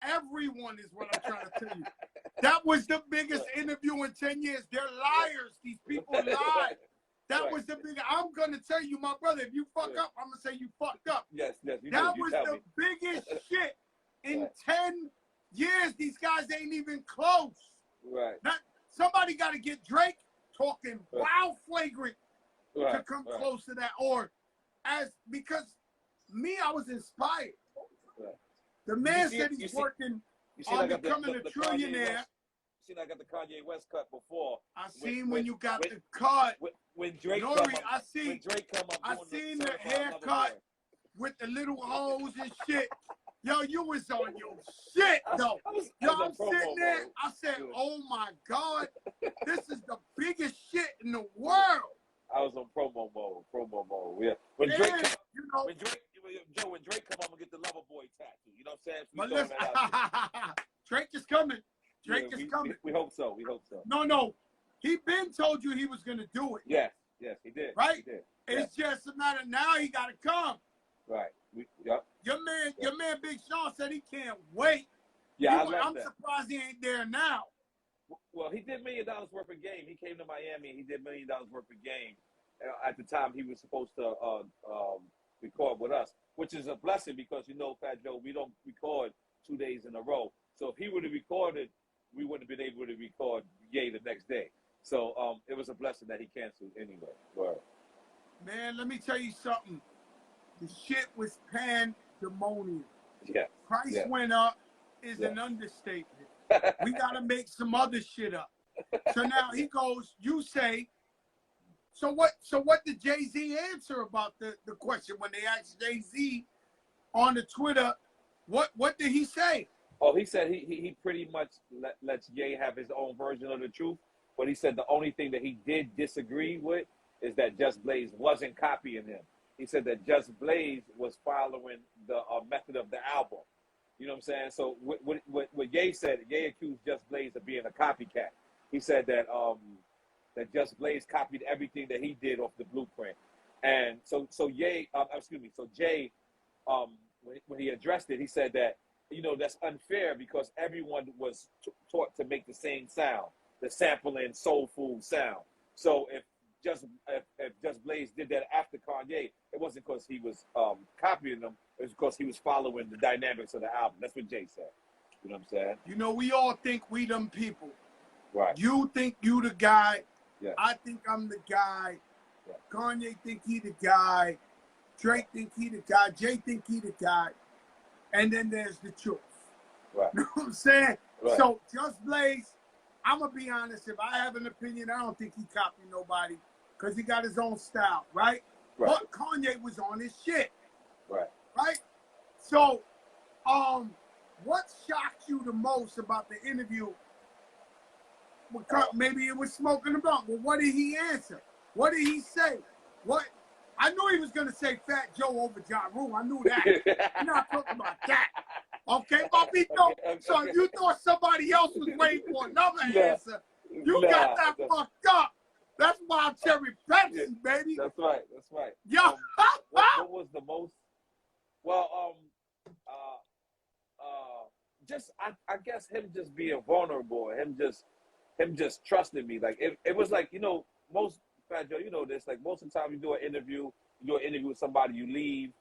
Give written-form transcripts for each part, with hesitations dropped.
everyone is what I'm trying to tell you. That was the biggest interview in 10 years. They're liars. These people lie. That was the biggest. I'm going to tell you, my brother, if you fuck up, I'm going to say you fucked up. Yes. That was the biggest shit in 10 years. These guys ain't even close. Right. Somebody got to get Drake talking wild flagrant to come close to that. Or because me, I was inspired. Right. The man said he's working on becoming a trillionaire. I got the Kanye West cut before. I seen when you got the cut. When Drake Nore, come up, when Drake come up, I seen the haircut with the little hoes and shit. Yo, you was on your shit though. I'm sitting there. I said, "Oh my God, this is the biggest shit in the world." I was on promo mode. Yeah. When Drake come up and get the Lover Boy tattoo, you know what I'm saying? Drake is coming. Drake is coming. We hope so. No. He been told you he was gonna do it. Yes, he did. Right? He did. It's just a matter now he gotta come. Right. Your man Big Sean said he can't wait. Yeah, I'm surprised he ain't there now. Well, he did $1 million worth of game. He came to Miami and he did $1 million worth of game. At the time he was supposed to record with us, which is a blessing because Fat Joe, we don't record 2 days in a row. So if he would have recorded, we wouldn't have been able to record Ye the next day. So it was a blessing that he canceled anyway. Right. Man, let me tell you something. The shit was pandemonium. Yeah. Price went up is an understatement. We got to make some other shit up. So now he goes, you say, so what did Jay-Z answer about the question when they asked Jay-Z on the Twitter, what did he say? Oh, he said he pretty much lets Ye have his own version of the truth. But he said the only thing that he did disagree with is that Just Blaze wasn't copying him. He said that Just Blaze was following the method of the album. You know what I'm saying? So what Ye said, Ye accused Just Blaze of being a copycat. He said that that Just Blaze copied everything that he did off the blueprint. And so Jay, when he addressed it, he said that, that's unfair because everyone was taught to make the same sound, the sampling soul food sound. So if Just Blaze did that after Kanye, it wasn't because he was copying them, it was because he was following the dynamics of the album. That's what Jay said. You know what I'm saying? We all think we them people. Right. You think you the guy. Yeah. I think I'm the guy. Yeah. Kanye think he the guy. Drake think he the guy. Jay think he the guy. And then there's the truth. Right. You know what I'm saying? Right. So Just Blaze, I'm going to be honest. If I have an opinion, I don't think he copied nobody because he got his own style, right? But Kanye was on his shit. Right. Right? So, what shocked you the most about the interview? Maybe it was smoking the blunt. Well, what did he answer? What did he say? I knew he was going to say Fat Joe over Ja Rule. I knew that. You're not talking about that. Okay, Papito? So you thought somebody else was waiting for another answer. You got that fucked up. That's Wild Cherry Pepsi, baby. That's right. Yo. What was the most? Well, I guess him just being vulnerable, him just trusting me. Like it was like, most Fat Joe, this, like most of the time you do an interview with somebody, you leave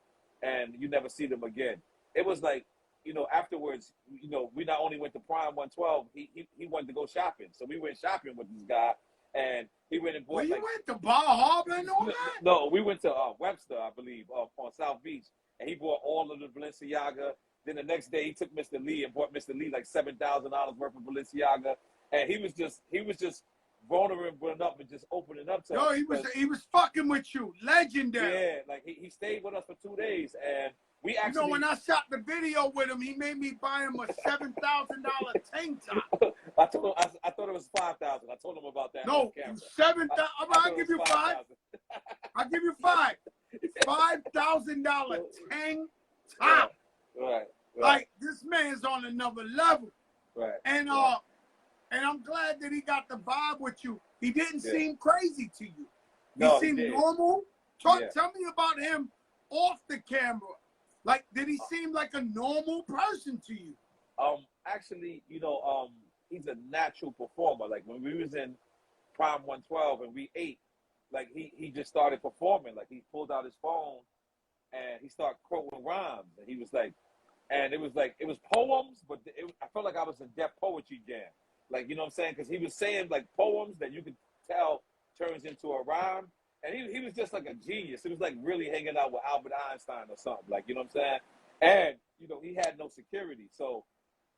and you never see them again. It was like, afterwards, we not only went to Prime 112, he wanted to go shopping. So we went shopping with this guy and he went and bought. Well, you went to Bar Harbor and all that? No, we went to Webster, I believe, on South Beach, and he bought all of the Balenciaga. Then the next day he took Mr. Lee and bought Mr. Lee like $7,000 worth of Balenciaga. And he was just vulnerable enough and just opening up to us. He was fucking with you. Legendary. Yeah, like he stayed with us for 2 days and we actually, when I shot the video with him, he made me buy him a $7,000 tank top. I told him I thought it was $5,000. I told him about that. No, $7,000. I'll give you $5,000. I'll give you $5,000. $5,000 tank top. Right. Like this man's on another level. Right. And I'm glad that he got the vibe with you. He didn't seem crazy to you. He seemed normal. Tell me about him off the camera. Like, did he seem like a normal person to you? Actually, he's a natural performer. Like when we was in Prime 112 and we ate, like he just started performing. Like he pulled out his phone and he started quoting rhymes, and he was like, and it was poems, but I felt like I was in Def Poetry Jam. Like, you know what I'm saying? Because he was saying like poems that you could tell turns into a rhyme. And he was just like a genius. It was like really hanging out with Albert Einstein or something. Like, you know what I'm saying? And, he had no security. So,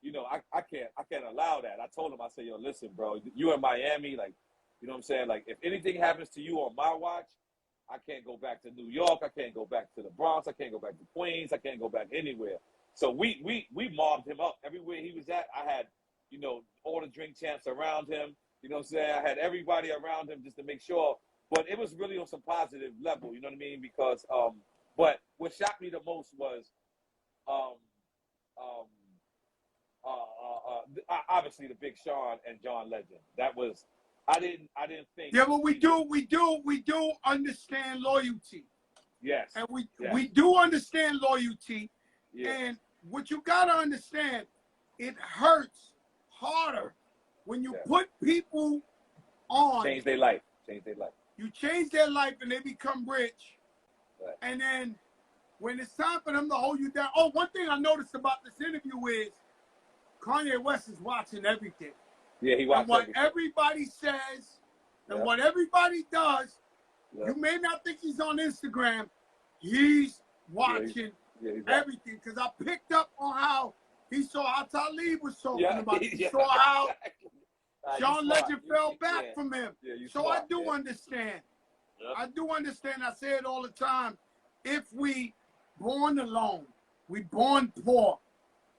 I can't allow that. I told him, I said, yo, listen, bro, you in Miami, like, you know what I'm saying? Like, if anything happens to you on my watch, I can't go back to New York. I can't go back to the Bronx. I can't go back to Queens. I can't go back anywhere. So we mobbed him up everywhere he was at. I had, all the drink champs around him. You know what I'm saying? I had everybody around him just to make sure. But it was really on some positive level. You know what I mean? Because, but what shocked me the most was, obviously the Big Sean and John Legend. That was, I didn't think. Yeah, but we do understand loyalty. Yes. And we do understand loyalty. Yeah. And what you gotta understand, it hurts harder when you put people on. Change their life. You change their life and they become rich. Right. And then when it's time for them to hold you down. Oh, one thing I noticed about this interview is Kanye West is watching everything. Yeah, he watches and what everything. Everybody says and what everybody does, you may not think he's on Instagram. He's watching everything. Because I picked up on how he saw how Talib was talking about it. He saw how John Legend fell back from him. So I do understand. I do understand. I say it all the time. If we born alone, we born poor,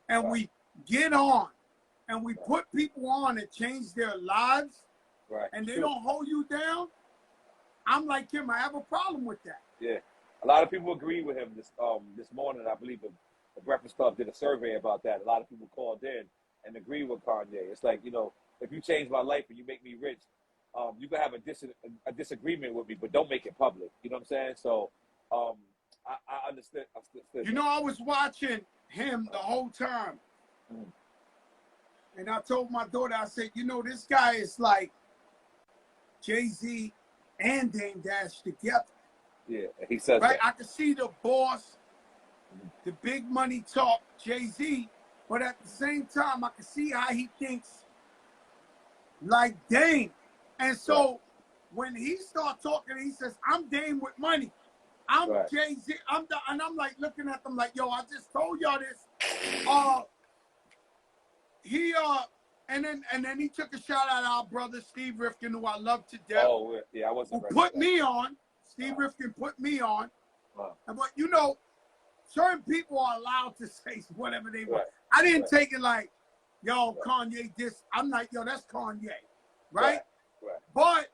and we get on, and we put people on and change their lives, and they don't hold you down, I'm like him. I have a problem with that. Yeah. A lot of people agree with him this morning. I believe the Breakfast Club did a survey about that. A lot of people called in and agree with Kanye. It's like, if you change my life and you make me rich, you can have a disagreement with me, but don't make it public. You know what I'm saying? So I understand. I was watching him the whole time. And I told my daughter, I said, this guy is like Jay-Z and Dame Dash together. Yeah, he says right. That. I can see the boss, the big money talk, Jay-Z, but at the same time, I can see how he thinks like Dame. And so when he starts talking, he says, I'm Dame with money. I'm Jay-Z. And I'm like looking at them like, yo, I just told y'all this. And then he took a shot at our brother Steve Rifkin, who I love to death. Oh, yeah, I wasn't. Who put me on. Steve Rifkin put me on. But certain people are allowed to say whatever they want. I didn't take it like, yo, Kanye this. I'm like, yo, that's Kanye. Right? But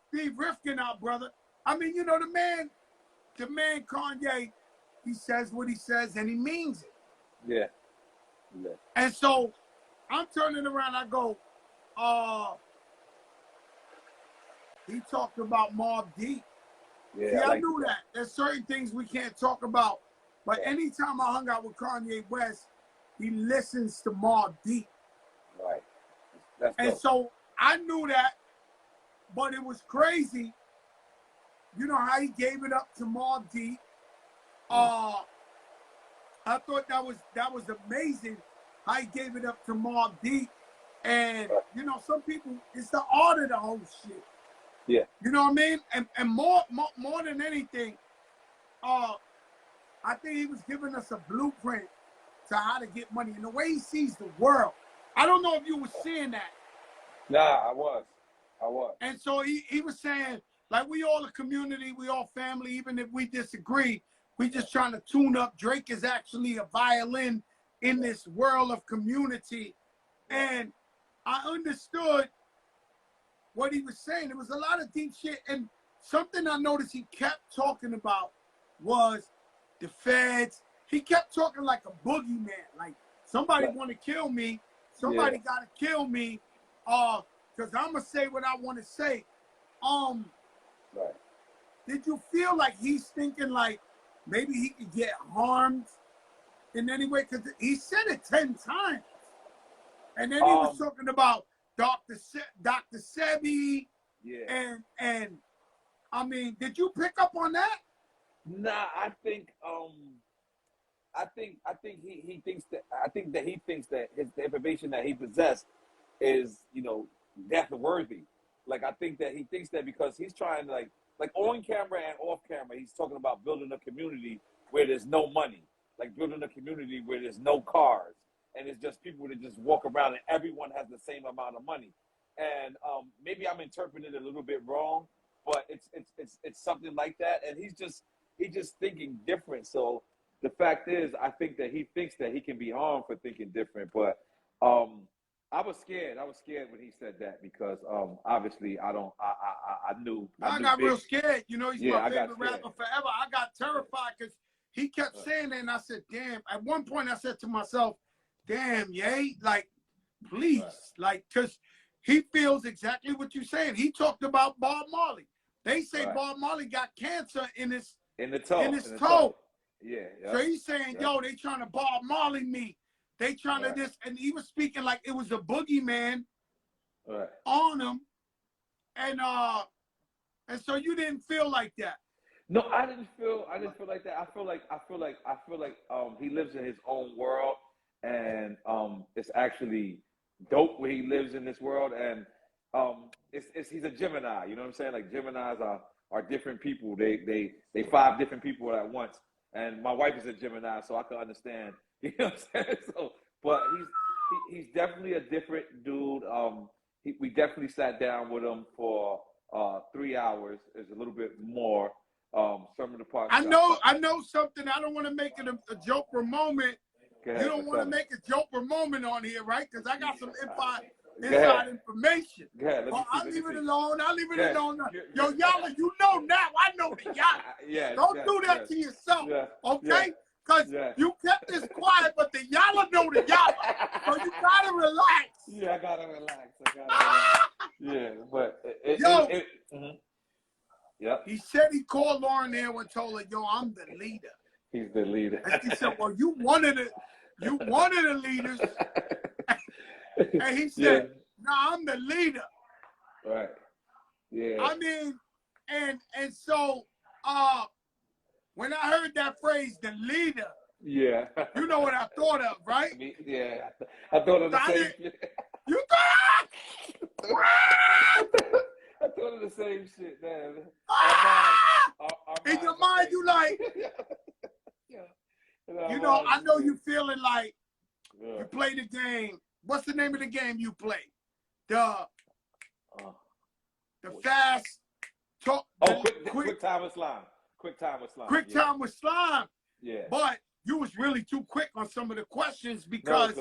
Steve Rifkin, our brother. I mean, the man Kanye, he says what he says and he means it. Yeah. And so I'm turning around, I go, he talked about Mobb Deep. Yeah, see, I knew that. There's certain things we can't talk about. But anytime I hung out with Kanye West, he listens to Mobb Deep. Right. That's and dope. So I knew that, but it was crazy. You know how he gave it up to Mobb Deep. I thought that was amazing how he gave it up to Mobb Deep. And, some people, it's the art of the whole shit. Yeah. You know what I mean? And more than anything, I think he was giving us a blueprint to how to get money and the way he sees the world. I don't know if you were seeing that. Nah, I was. And so he was saying, like, we all a community, we all family, even if we disagree, we just trying to tune up. Drake is actually a violin in this world of community. And I understood what he was saying. There was a lot of deep shit. And something I noticed he kept talking about was the feds. He kept talking like a boogeyman. Like, somebody want to kill me. Somebody got to kill me. Because I'm going to say what I want to say. Did you feel like he's thinking like maybe he could get harmed in any way? Because he said it 10 times. And then he was talking about Dr. Sebi. Yeah. And I mean, did you pick up on that? Nah, I think he thinks that the information that he possessed is, you know, death worthy. Like, I think that he thinks that because he's trying to like on camera and off camera, he's talking about building a community where there's no money, like building a community where there's no cars, and it's just people that just walk around and everyone has the same amount of money. And maybe I'm interpreting it a little bit wrong, but it's something like that. And he's just thinking different. So the fact is, I think that he thinks that he can be harmed for thinking different. But I was scared. I was scared when he said that because obviously I knew. I got real scared. You know, he's my favorite rapper forever. I got Yeah. terrified because he kept saying it, and I said, damn. At one point, I said to myself, damn, Ye, like, please. Like, because he feels exactly what you're saying. He talked about Bob Marley. They say Bob Marley got cancer in his toe. Yeah. So he's saying, yo, they trying to Bob Marley me. They trying to this, and he was speaking like it was a boogeyman on him. And so you didn't feel like that. No, I didn't feel like that. I feel like he lives in his own world, and it's actually dope where he lives in this world, and he's a Gemini. You know what I'm saying? Like, Geminis are different people. They 5 different people at once. And my wife is a Gemini, so I can understand. You know what I'm saying? So, but he's definitely a different dude. We definitely sat down with him for 3 hours. It's a little bit more. Some of the parts. I know something. I don't want to make it a joker moment. You don't want to make a joker moment on here, right? Because I got some inside information. I'll leave it alone. Yo, Yala, you know now. I know the Yala. Don't do that to yourself, okay? Because you kept this quiet, but the Yala know the Yala. So you gotta relax. Yeah, I gotta relax. Yeah, but he said he called Lauren there and told her, yo, I'm the leader. He's the leader. And she said, well, you one of the leaders. And he said, no, I'm the leader. Right. Yeah. I mean, and so when I heard that phrase, the leader, you know what I thought of, right? Yeah. I thought of the same shit. You thought? I thought of the same shit, man. In your mind, you like, you know, I know you feeling like you play the game. What's the name of the game you play? The fast talk. Quick time with slime. Quick time with slime. Yeah. But you was really too quick on some of the questions because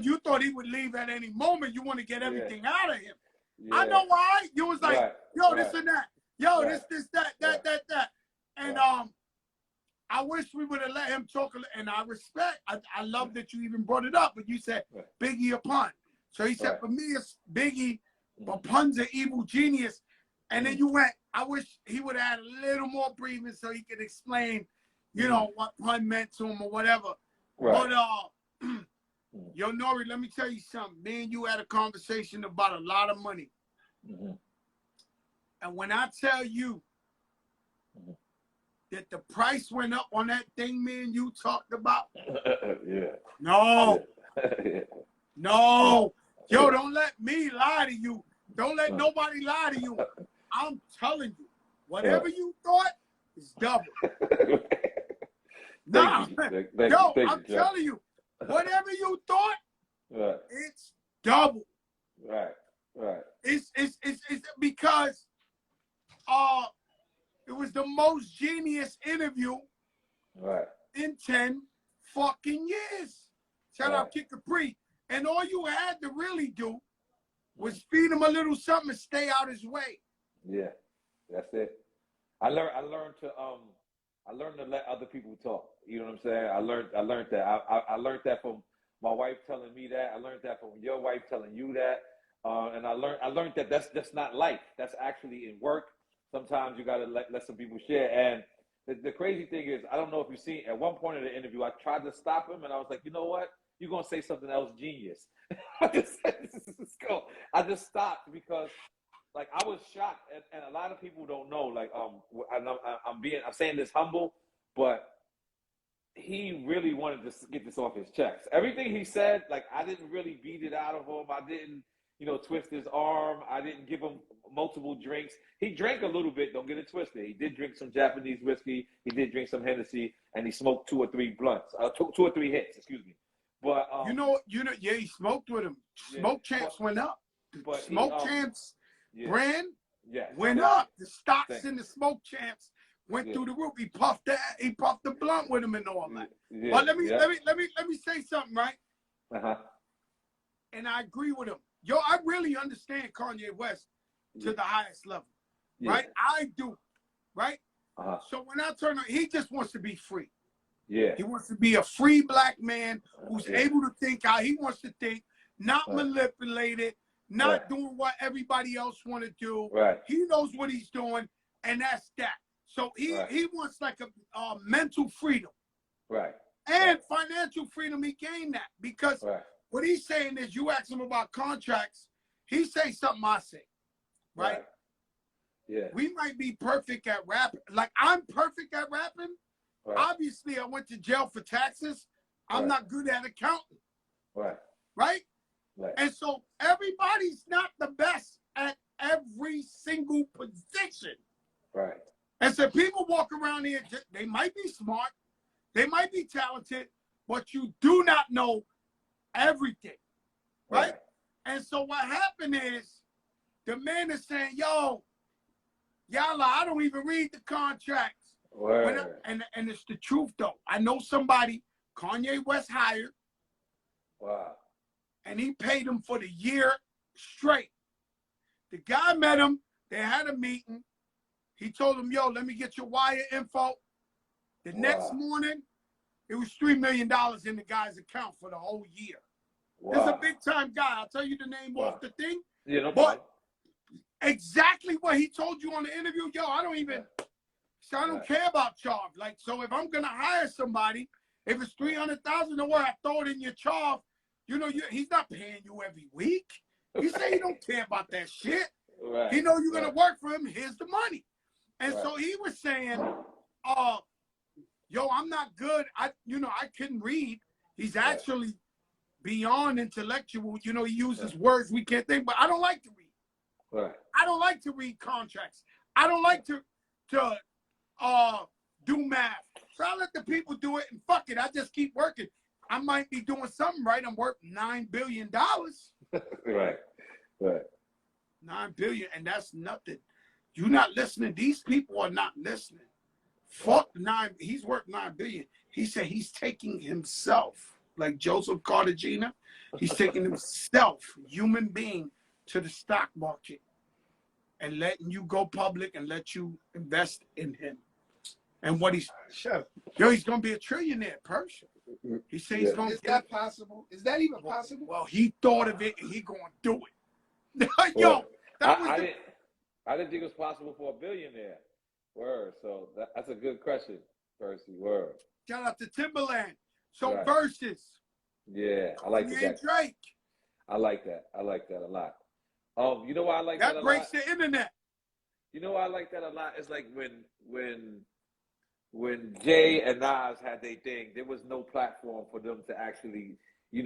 you thought he would leave at any moment. You want to get everything out of him. Yeah. I know why. You was like, yo, this and that. Yo, this, that. And I wish we would have let him talk. And I respect. I love that you even brought it up. But you said Biggie a pun. So he said, for me, it's Biggie, but pun's an evil genius. And then you went, I wish he would have had a little more breathing so he could explain, you know, what pun meant to him or whatever. But, yo, Nore, let me tell you something. Me and you had a conversation about a lot of money. And when I tell you that the price went up on that thing me and you talked about. No. No. Yo, don't let me lie to you. Don't let nobody lie to you. I'm telling you, whatever you thought is double. Nah, yo, I'm telling you, whatever you thought, it's double. Right. It's because it was the most genius interview in 10 fucking years. Shout out Kid Capri. And all you had to really do was feed him a little something and stay out his way. Yeah, that's it. I learned to let other people talk. You know what I'm saying? I learned that. I learned that from my wife telling me that. I learned that from your wife telling you that. And I learned that that's not life. That's actually in work. Sometimes you gotta let some people share. And the crazy thing is, I don't know if you've seen, at one point in the interview, I tried to stop him, and I was like, you know what? You're going to say something else genius. I just said, go. I just stopped because, like, I was shocked, and a lot of people don't know, like, I'm saying this humble, but he really wanted to get this off his chest. Everything he said, like, I didn't really beat it out of him. I didn't, twist his arm. I didn't give him multiple drinks. He drank a little bit, don't get it twisted. He did drink some Japanese whiskey. He did drink some Hennessy, and he smoked 2 or 3 blunts, 2 or 3 hits, excuse me. But yeah, he smoked with him. Smoke Champs went up. But Smoke Champs brand went up. The stocks in the Smoke Champs went through the roof. He puffed the blunt with him and all that. But let me say something, right? And I agree with him. Yo, I really understand Kanye West to the highest level, right? I do, right? So when I turn on, he just wants to be free. Yeah. He wants to be a free black man who's able to think how he wants to think, not manipulated, not doing what everybody else want to do. Right. He knows what he's doing, and that's that. So he wants like a mental freedom. Right. And financial freedom, he gained that. Because what he's saying is, you ask him about contracts, he say something I say. Right? Yeah. We might be perfect at rapping. Like, I'm perfect at rapping. Obviously, I went to jail for taxes. I'm not good at accounting. Right? And so everybody's not the best at every single position. Right. And so people walk around here, they might be smart, they might be talented, but you do not know everything. Right? And so what happened is, the man is saying, yo, Yala, I don't even read the contracts. And it's the truth, though. I know somebody Kanye West hired. Wow. And he paid him for the year straight. The guy met him. They had a meeting. He told him, yo, let me get your wire info. The next morning, it was $3 million in the guy's account for the whole year. This is a big-time guy. I'll tell you the name off the thing. Yeah, no problem. But exactly what he told you on the interview, yo, I don't care about charge. Like, so if I'm gonna hire somebody, if it's $300,000 a I throw it in your charge. He's not paying you every week. He say he don't care about that shit. He know you're gonna work for him. Here's the money. And so he was saying, yo, I'm not good. I couldn't read. He's actually beyond intellectual. He uses words we can't think. But I don't like to read. I don't like to read contracts. I don't like to do math. So I let the people do it, and fuck it, I just keep working. I might be doing something right. I'm worth $9 billion. Right. 9 billion, and that's nothing. You're not listening. These people are not listening. Fuck 9. He's worth 9 billion. He said he's taking himself, like Joseph Cartagena. He's taking himself, human being, to the stock market and letting you go public and let you invest in him. And what he's gonna be a trillionaire person. He says he's gonna. Is that possible? Is that even possible? Well, he thought of it and he gonna do it. I didn't think it was possible for a billionaire. Word. So that's a good question, Percy. Word. Shout out to Timberland. So versus. Yeah, I like that. Drake. I like that. I like that a lot. You know why I like that a lot? That breaks the internet. You know why I like that a lot? It's like when Jay and Nas had their thing, there was no platform for them to actually, we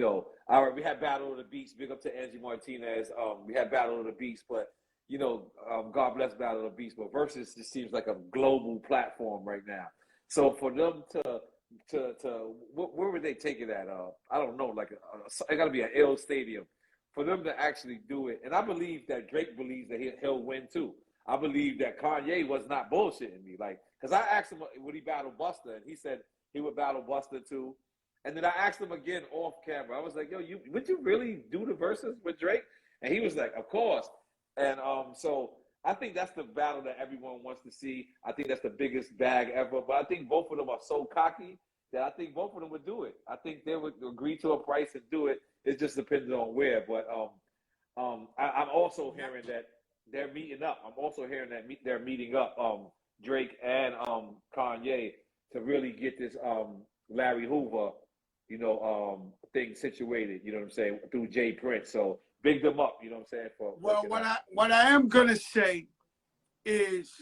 had Battle of the Beats. Big up to Angie Martinez. We had Battle of the Beats, but God bless Battle of the Beats. But Versus just seems like a global platform right now. So for them to where would they take it at? I don't know. Like it got to be an ill stadium for them to actually do it. And I believe that Drake believes that he'll win too. I believe that Kanye was not bullshitting me. Like, because I asked him, would he battle Busta? And he said he would battle Busta too. And then I asked him again off camera. I was like, yo, would you really do the verses with Drake? And he was like, of course. And so I think that's the battle that everyone wants to see. I think that's the biggest bag ever. But I think both of them are so cocky that I think both of them would do it. I think they would agree to a price and do it. It just depends on where. But I'm also hearing that they're meeting up. I'm also hearing that they're meeting up Drake and Kanye to really get this Larry Hoover, thing situated. You know what I'm saying, through Jay Prince. So big them up. You know what I'm saying. Well, what I am gonna say is,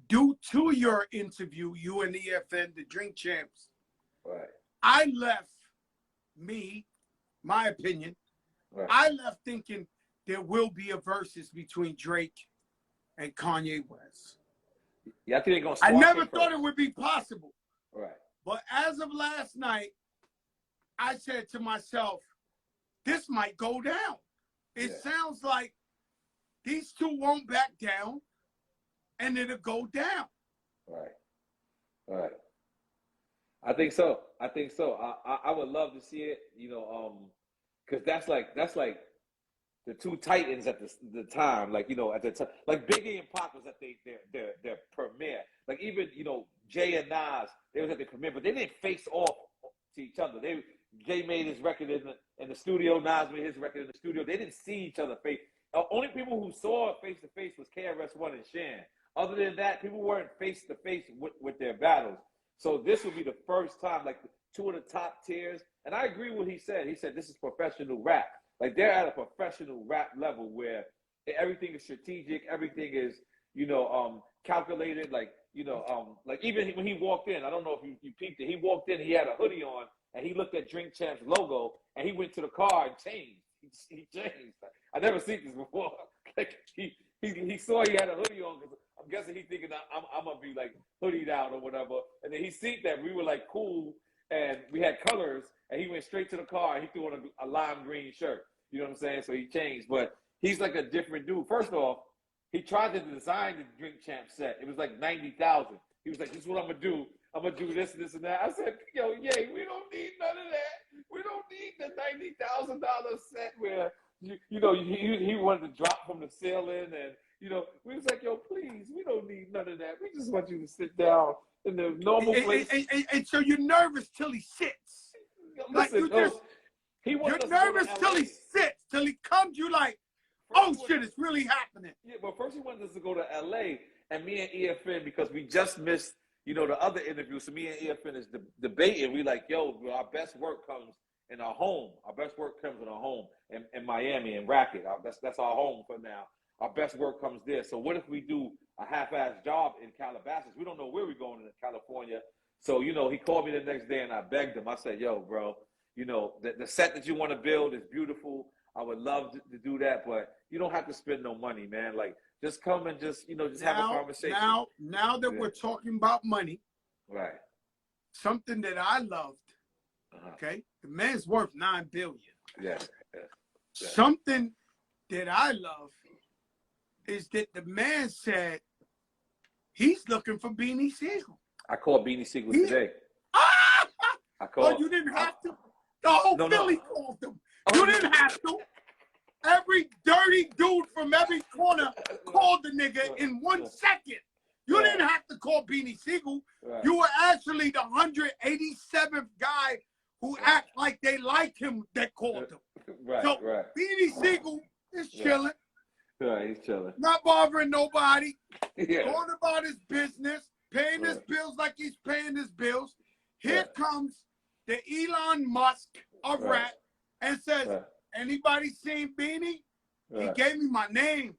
due to your interview, you and EFN, the Drink Champs, right. I left my opinion. Right. I left thinking there will be a versus between Drake and Kanye West. Yeah, I think they're gonna. I never thought it would be possible. Right. But as of last night, I said to myself, this might go down. It sounds like these two won't back down, and it'll go down. Right. I think so. I would love to see it, because that's like the two titans at the time, like, at the time, like Biggie and Pac was at their premiere. Like even, Jay and Nas, they was at their premiere, but they didn't face off to each other. Jay made his record in the studio, Nas made his record in the studio. They didn't see each other face. The only people who saw it face to face was KRS-One and Shan. Other than that, people weren't face to face with their battles. So this will be the first time, like two of the top tiers. And I agree with what he said. He said this is professional rap. Like they're at a professional rap level where everything is strategic, everything is, calculated. Like even when he walked in, I don't know if you peeped it. He walked in, he had a hoodie on, and he looked at Drink Champs logo, and he went to the car and changed. He changed. I never seen this before. Like he saw he had a hoodie on, because I'm guessing he thinking I'm gonna be like hoodied out or whatever. And then he seen that we were like cool and we had colors, and he went straight to the car and he threw on a lime green shirt. You know what I'm saying? So he changed, but he's like a different dude. First off, he tried to design the Drink Champ set. It was like $90,000. He was like, "This is what I'm gonna do. I'm gonna do this, this, and that." I said, "Yo, yeah, we don't need none of that. We don't need the $90,000 set where he wanted to drop from the ceiling, and we was like, yo, please, we don't need none of that. We just want you to sit down in the normal place." And so you're nervous till he sits. Listen, you're nervous till he sits, till he comes. You like, oh shit, it's really happening. Yeah, but first he wanted us to go to LA, and me and EFN, because we just missed, the other interview. So me and EFN is debating. We like, yo, our best work comes in our home. Our best work comes in our home in Miami, in Racket. That's our home for now. Our best work comes there. So what if we do a half-ass job in Calabasas? We don't know where we're going in California. So, he called me the next day, and I begged him. I said, yo, bro, the set that you want to build is beautiful. I would love to do that, but you don't have to spend no money, man. Like, just come and just have a conversation. Now that we're talking about money, right? Something that I loved, okay? The man's worth $9 billion. Yeah. Something that I love is that the man said he's looking for Beanie Siegel. I called Beanie Siegel today. Oh, you didn't have to? The whole Philly called him. You didn't have to. Every dirty dude from every corner called the nigga in 1 second. You didn't have to call Beanie Siegel. Right. You were actually the 187th guy who act like they like him that called him. Right, so right. Beanie Siegel is chilling. Right, he's chilling. Not bothering nobody. Yeah. Going about his business, paying his bills like he's paying his bills. Here comes the Elon Musk of rap and says, anybody seen Beanie? He gave me my name.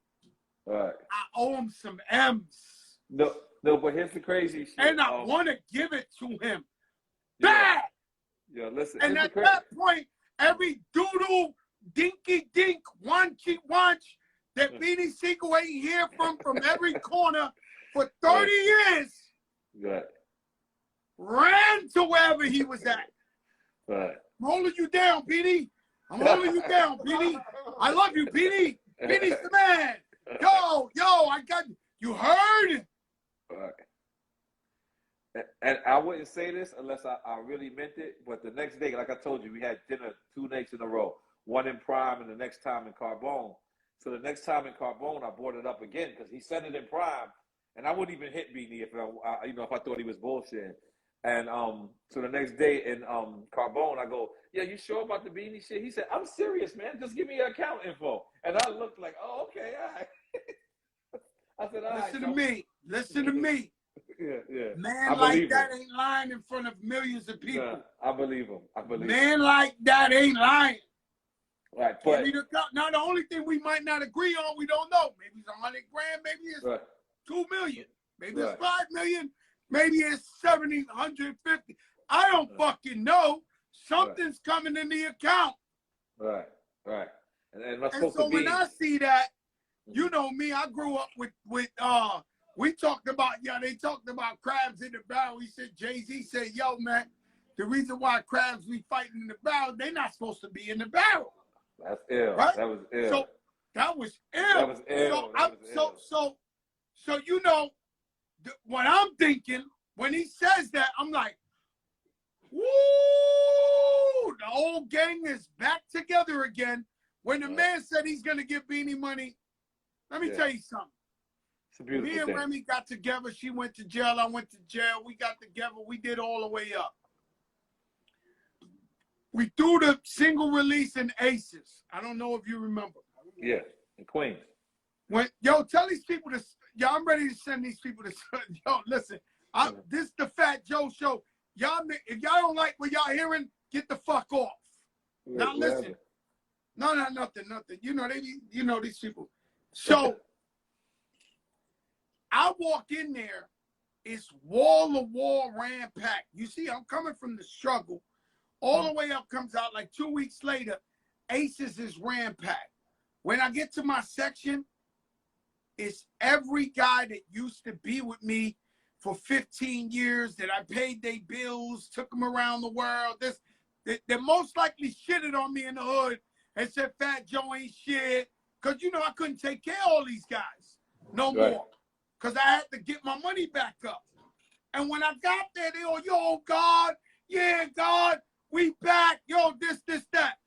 Right. I owe him some M's. No, but here's the crazy shit. And I want to give it to him. Bad! Yeah, listen. And at that point, every doodle, dinky dink, wanchy wanch that Beanie Siegel ain't hear from every corner for 30 years ran to wherever he was at. Right. I'm holding you down, Beanie. I'm holding you down, Beanie. I love you, Beanie. Beanie's the man. Yo, I got you. You heard? Right. And I wouldn't say this unless I really meant it. But the next day, like I told you, we had dinner 2 nights in a row. One in Prime and the next time in Carbone. So the next time in Carbone, I brought it up again because he said it in Prime. And I wouldn't even hit Beanie if I thought he was bullshitting. And so the next day in Carbone, I go, yeah, you sure about the Beanie shit? He said, I'm serious, man. Just give me your account info. And I looked like, oh, okay, all right. I said, all Listen right, to me. Listen to me. Yeah. Man like that ain't lying in front of millions of people. Nah, I believe him. I believe Man like that ain't lying. Right, Give but me now the only thing we might not agree on, we don't know. Maybe it's 100 grand, maybe it's 2 million, maybe it's 5 million, maybe it's 70, 150. I don't fucking know. Something's coming in the account. Right. And so when I see that, you know me, I grew up with we talked about, they talked about crabs in the barrel. He said, Jay-Z said, yo, man, the reason why crabs we fighting in the barrel, they're not supposed to be in the barrel. That's ill. Right? That was ill. So that was ill. That was ill. So you know, what I'm thinking, when he says that, I'm like, woo, the whole gang is back together again. When the man said he's going to give Beanie money, let me tell you something. It's a beautiful Me and thing. Remy got together. She went to jail. I went to jail. We got together. We did all the way up. We threw the single release in Aces. I don't know if you remember. Yeah, in Queens. Tell these people to, I'm ready to send these people to, listen, this the Fat Joe show. Y'all, if y'all don't like what y'all hearing, get the fuck off. Now listen. No, nothing. You know, these people. So, I walk in there, it's wall-to-wall ram-packed. You see, I'm coming from the struggle. All the way up comes out like 2 weeks later, Aces is ram-packed. When I get to my section, it's every guy that used to be with me for 15 years that I paid their bills, took them around the world. They most likely shitted on me in the hood and said Fat Joe ain't shit. Because, I couldn't take care of all these guys no more. Because I had to get my money back up. And when I got there, they all, yo, God, yeah, God, we back. Yo, this, that.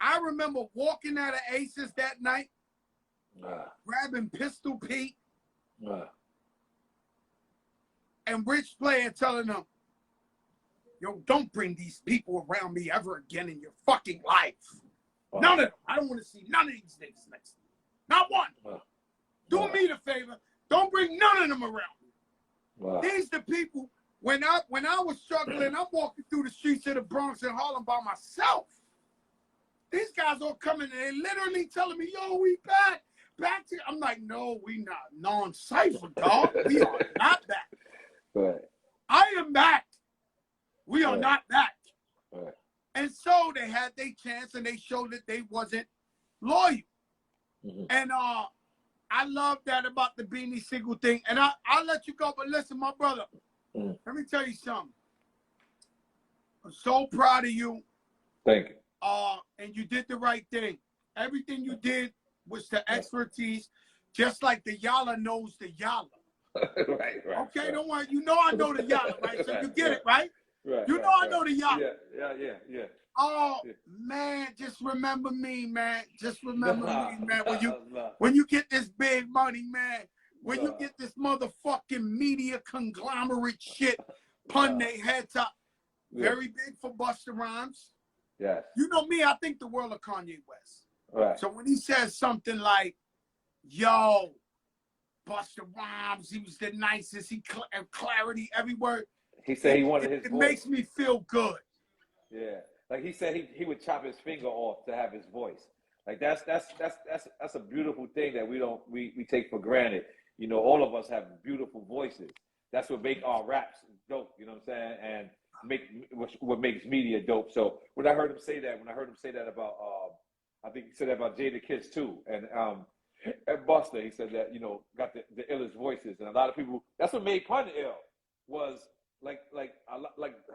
I remember walking out of Aces that night, grabbing Pistol Pete and Rich Player telling them, yo, don't bring these people around me ever again in your fucking life. None of them. I don't want to see none of these niggas next to me. Not one. Do me the favor. Don't bring none of them around me. These the people, when I was struggling, I'm walking through the streets of the Bronx and Harlem by myself. These guys all coming and they literally telling me, yo, we back to, I'm like, no, we not non-cypher, dog. We are not back. I am back. We are not back. And so they had their chance and they showed that they wasn't loyal. And I love that about the Beanie Sigel thing. And I'll let you go, but listen, my brother, let me tell you something. I'm so proud of you. Thank you. And you did the right thing. Everything you did was the expertise, just like the Yalla knows the Yalla. Right. Okay, don't worry. You know I know the Yalla, right? So you get it, right? You know I know the Yalla. Yeah. Oh, man, just remember me, man. Just remember me, man. When you get this big money, man, when you get this motherfucking media conglomerate shit, pun they head top, very big for Busta Rhymes. Yes. You know me, I think the world of Kanye West. Right. So when he says something like, yo, Busta Rhymes, he was the nicest, he clarity every word. He said he wanted his voice. It makes me feel good. Yeah. Like he said he would chop his finger off to have his voice. Like that's a beautiful thing that we take for granted. You know, all of us have beautiful voices. That's what make our raps dope, you know what I'm saying? And what makes media dope. So when I heard him say that about I think he said that about Jada Kiss too. And Busta, he said that, got the illest voices. And a lot of people, that's what made Pun ill, was like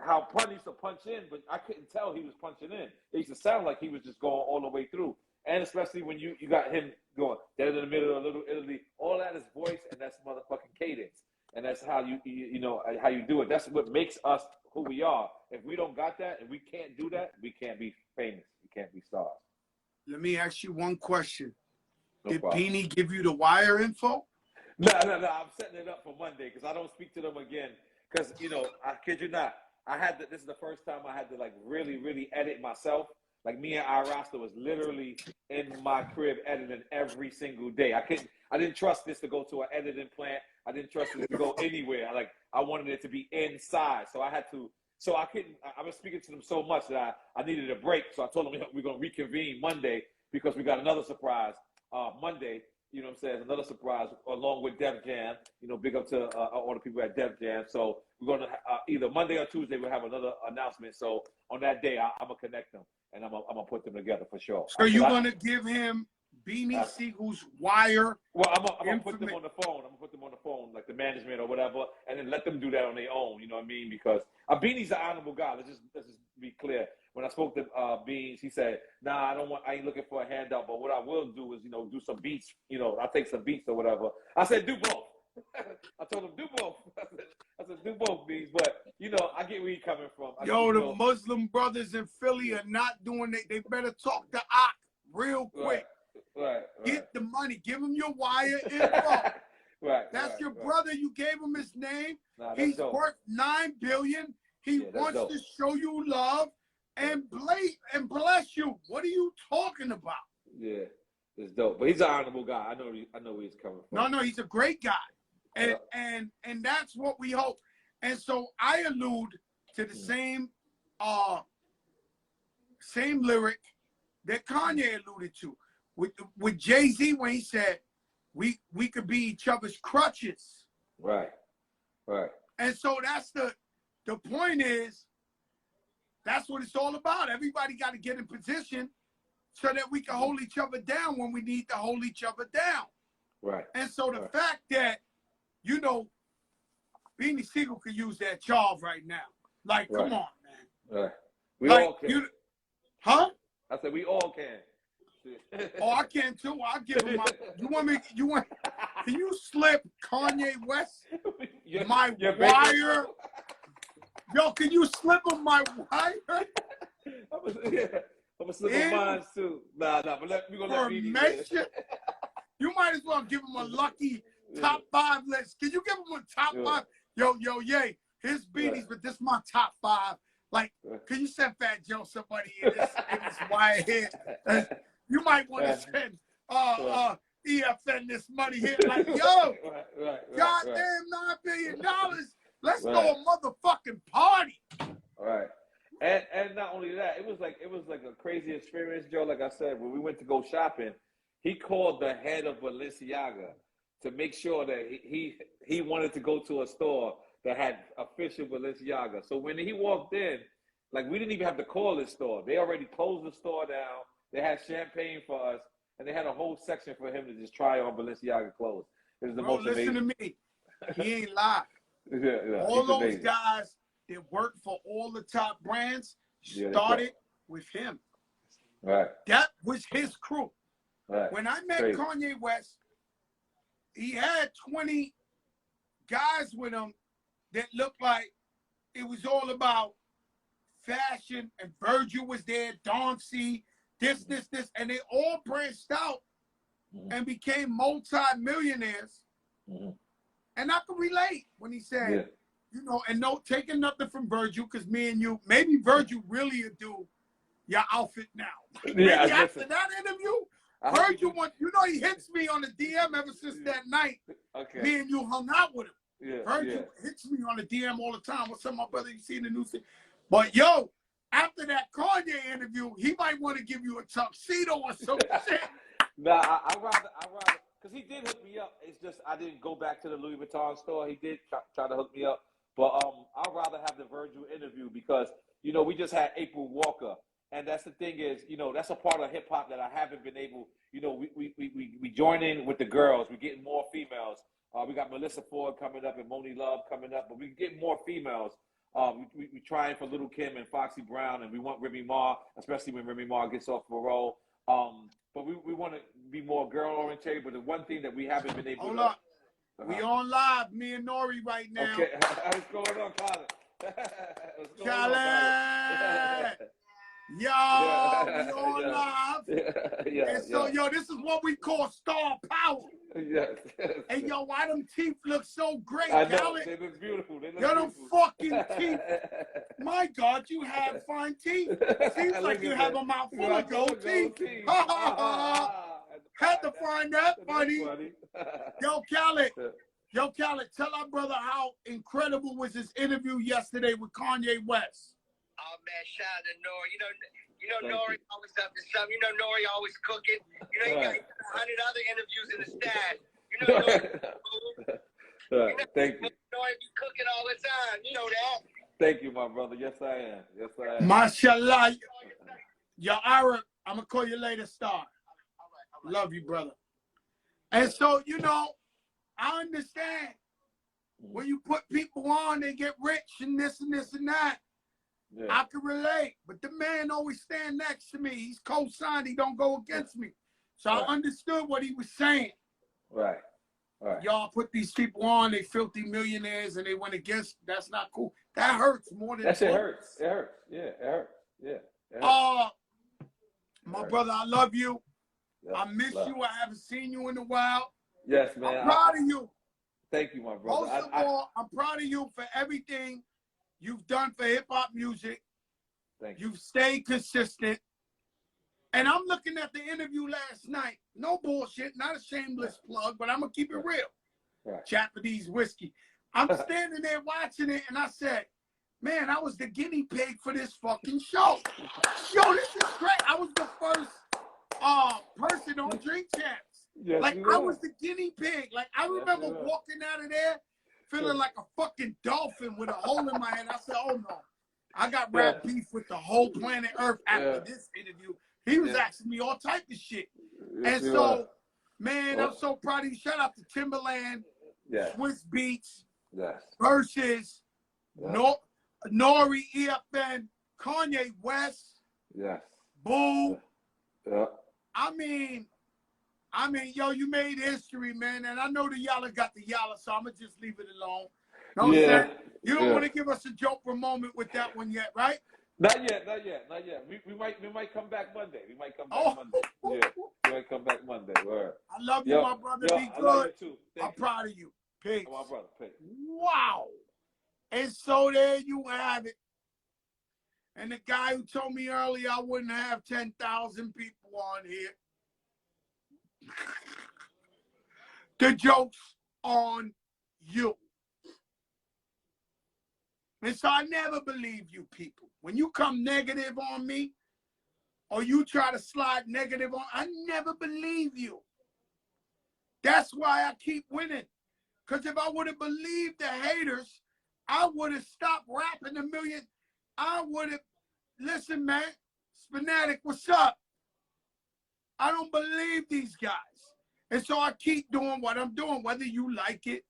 how Pun used to punch in, but I couldn't tell he was punching in. It used to sound like he was just going all the way through. And especially when you got him going dead in the middle of Little Italy, all that is voice and that's motherfucking cadence. And that's how you know how you do it. That's what makes us who we are. If we don't got that and we can't do that, we can't be famous. We can't be stars. Let me ask you one question. Did problem. Beanie give you the wire info? No. I'm setting it up for Monday because I don't speak to them again. Because, I kid you not, this is the first time I had to, like, really, really edit myself. Like me and iRasta was literally in my crib editing every single day. I didn't trust this to go to an editing plant. I didn't trust it to go anywhere. I wanted it to be inside. So I was speaking to them so much that I needed a break. So I told them we're going to reconvene Monday because we got another surprise Monday. You know what I'm saying? Another surprise along with Def Jam. You know, big up to all the people at Def Jam. So we're going to either Monday or Tuesday, we'll have another announcement. So on that day, I'm going to connect them and I'm going to put them together for sure. So you're going to give him Beanie Siegel's wire? Well, I'm going to put them on the phone. I'm going to put them on the phone, like the management or whatever, and then let them do that on their own. You know what I mean? Because Beanie's an honorable guy. Let's just be clear. When I spoke to Beans, he said, "Nah, I ain't looking for a handout, but what I will do is, do some beats. I'll take some beats or whatever." I said, "Do both." I told him, "Do both." I said, "Do both, Beans." But I get where you're coming from. The Muslim brothers in Philly are not doing it. They better talk to Ak real quick. Right. Get the money. Give him your wire info. That's your right. brother. You gave him his name. He's dope. Worth $9 billion. He wants dope. to show you love and bless you. What are you talking about? Yeah, it's dope. But he's an honorable guy. I know where he's coming from. No, he's a great guy. And that's what we hope. And so I allude to the same lyric that Kanye alluded to with Jay-Z when he said we could be each other's crutches. Right. And so that's the point is that's what it's all about. Everybody got to get in position so that we can hold each other down when we need to hold each other down. Right. And so the fact that, Beanie Siegel could use that charge right now. Like, come on, man. Right. We all can. Huh? I said we all can. Oh, I can too. I'll give him can you slip Kanye West my wire? Yo, can you slip him my wire? I'm gonna slip him mine too. Nah, but we're gonna let Beanie. You might as well give him a lucky top 5 list. Can you give him a top 5? Yo, yay. His beanies, but this is my top 5. Like, can you send Fat Joe somebody in this wire here? You might want to send EFN this money here. Like, yo, goddamn $9 billion. Let's go a motherfucking party. All right. And not only that, it was like a crazy experience, Joe. Like I said, when we went to go shopping, he called the head of Balenciaga to make sure that he wanted to go to a store that had official Balenciaga. So when he walked in, like we didn't even have to call this store. They already closed the store down. They had champagne for us, and they had a whole section for him to just try on Balenciaga clothes. It was the most amazing. Listen to me. He ain't lied. All those amazing guys that worked for all the top brands started with him. Right. That was his crew. Right. When I met Kanye West, he had 20 guys with him that looked like it was all about fashion, and Virgil was there, Don C, this, and they all branched out and became multi-millionaires. And I can relate when he said, and no taking nothing from Virgil, because me and you, maybe Virgil really would do your outfit now. Maybe after that interview, Virgil he hits me on the DM ever since that night. Okay. Me and you hung out with him. Yeah, Virgil hits me on the DM all the time. What's up, my brother? You seen the new thing? But yo, after that Kanye interview, he might want to give you a tuxedo or some shit. Nah, I rather, because he did hook me up. It's just I didn't go back to the Louis Vuitton store. He did try to hook me up, but I'd rather have the Virgil interview because we just had April Walker, and that's the thing is that's a part of hip hop that I haven't been able. We join in with the girls. We're getting more females. We got Melissa Ford coming up and Moni Love coming up, but we get more females. We trying for Little Kim and Foxy Brown, and we want Remy Ma, especially when Remy Ma gets off parole. But we want to be more girl-oriented, but the one thing that we haven't been able to... Hold up. We on live, me and Nore right now. Okay. What's going on, Khaled? Khaled! Yo, we on live. And so, this is what we call star power. Yes. Hey, yo, why them teeth look so great, I know. Khaled? They look beautiful. They look Yo, them beautiful. fucking teeth. My God, you have fine teeth. Seems like you have a mouth full of gold teeth. Ha ha ha. Had to find that funny. Yo, Khaled. Yo, Khaled, tell our brother how incredible was his interview yesterday with Kanye West. Oh man, shout out to Nore. You know Nore always up to something. You know Nore always cooking. You know he got 100 other interviews in the stash. You know Nore. Thank you. Nore be cooking all the time. You know that. Thank you, my brother. Yes, I am. Yes, I am. Mashallah. Yo, Ira, I'm gonna call you later, Star. Love you, brother. And so, you know, I understand when you put people on, they get rich and this and this and that. Yeah. I can relate, but the man always stand next to me. He's co-signed. He don't go against me. So I understood what he was saying. Right. Y'all put these people on, they filthy millionaires, and they went against. That's not cool. That hurts more than that shit hurts. It hurts. Yeah, it hurts. Yeah. It hurts. My brother, I love you. Yes, I miss you. I haven't seen you in a while. Yes, man. I'm proud of you. Thank you, my brother. Most of all, I'm proud of you for everything you've done for hip-hop music. Thank you. You've stayed consistent. And I'm looking at the interview last night. No bullshit, not a shameless plug, but I'm going to keep it real. Right. Japanese whiskey. I'm standing there watching it, and I said, man, I was the guinea pig for this fucking show. Yo, this is great. I was the first person on Drink Champs. Yes, like, I was the guinea pig. Like, I remember walking out of there feeling like a fucking dolphin with a hole in my head. I said, oh, no. I got rap beef with the whole planet Earth after this interview. He was asking me all type of shit. Yes, and so, man, I'm so proud of you. Shout out to Timberland, Swiss Beats, Versus, Nore, EFN, Kanye West, Boo. I mean, yo, you made history, man. And I know the Yalla got the Yalla, so I'm going to just leave it alone. Know what I'm saying? You don't want to give us a joker moment with that one yet, right? Not yet. We might come back Monday. We might come back Monday. Yeah, we might come back Monday. Word. I love you, my brother. Be good. I love you too. I'm proud of you. Peace. My brother. Peace. Wow. And so there you have it. And the guy who told me earlier I wouldn't have 10,000 people on here. The joke's on you. And so I never believe you people. When you come negative on me, or you try to slide negative on, I never believe you. That's why I keep winning. Because if I would have believed the haters, I would have stopped rapping a million. I would have, listen, man, Spinatic, what's up? I don't believe these guys. And so I keep doing what I'm doing, whether you like it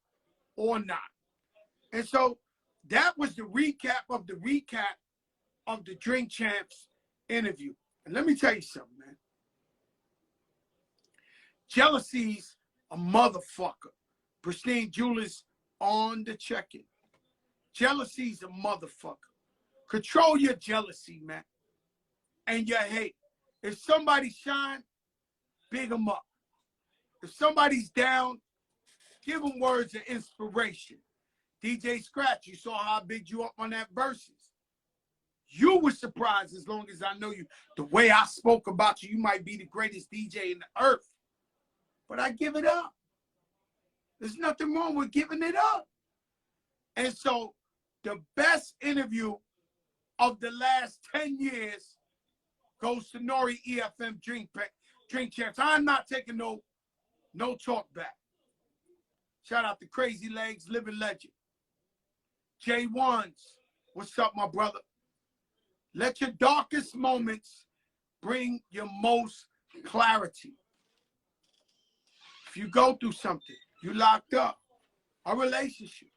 or not. And so that was the recap of the Drink Champs interview. And let me tell you something, man. Jealousy's a motherfucker. Pristine Jewelers on the check-in. Jealousy's a motherfucker. Control your jealousy, man. And your hate. If somebody shine, big them up. If somebody's down, give them words of inspiration. DJ Scratch, you saw how I bigged you up on that Versus. You were surprised as long as I know you. The way I spoke about you, you might be the greatest DJ in the earth. But I give it up. There's nothing wrong with giving it up. And so the best interview of the last 10 years goes to Nore EFM Drink Champs. I'm not taking no talk back. Shout out to Crazy Legs, Living Legend. J1s, what's up, my brother? Let your darkest moments bring your most clarity. If you go through something, you locked up, a relationship,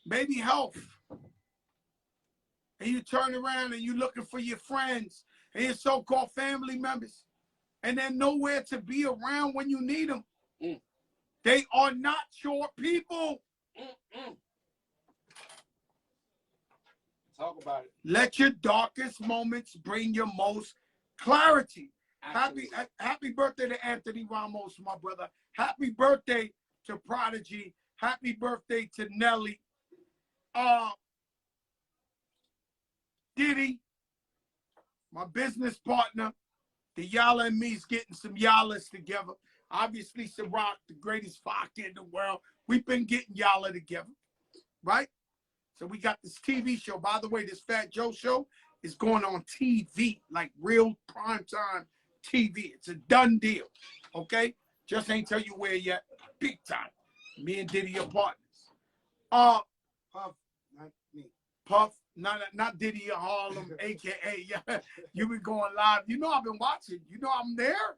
maybe health, and you turn around and you're looking for your friends and your so-called family members, and they're nowhere to be around when you need them. They are not your people. Talk about it. Let your darkest moments bring your most clarity. Happy birthday to Anthony Ramos, my brother. Happy birthday to Prodigy. Happy birthday to Nelly. Diddy, my business partner. The Yalla and me's getting some Yallas together. Obviously, Ciroc, the greatest vodka in the world. We've been getting Yalla together, right? So we got this TV show. By the way, this Fat Joe show is going on TV, like real primetime TV. It's a done deal, okay? Just ain't tell you where yet. Big time. Me and Diddy are partners. Puff, not me. Puff, not Diddy or Harlem, a.k.a. You been going live. You know I've been watching. You know I'm there.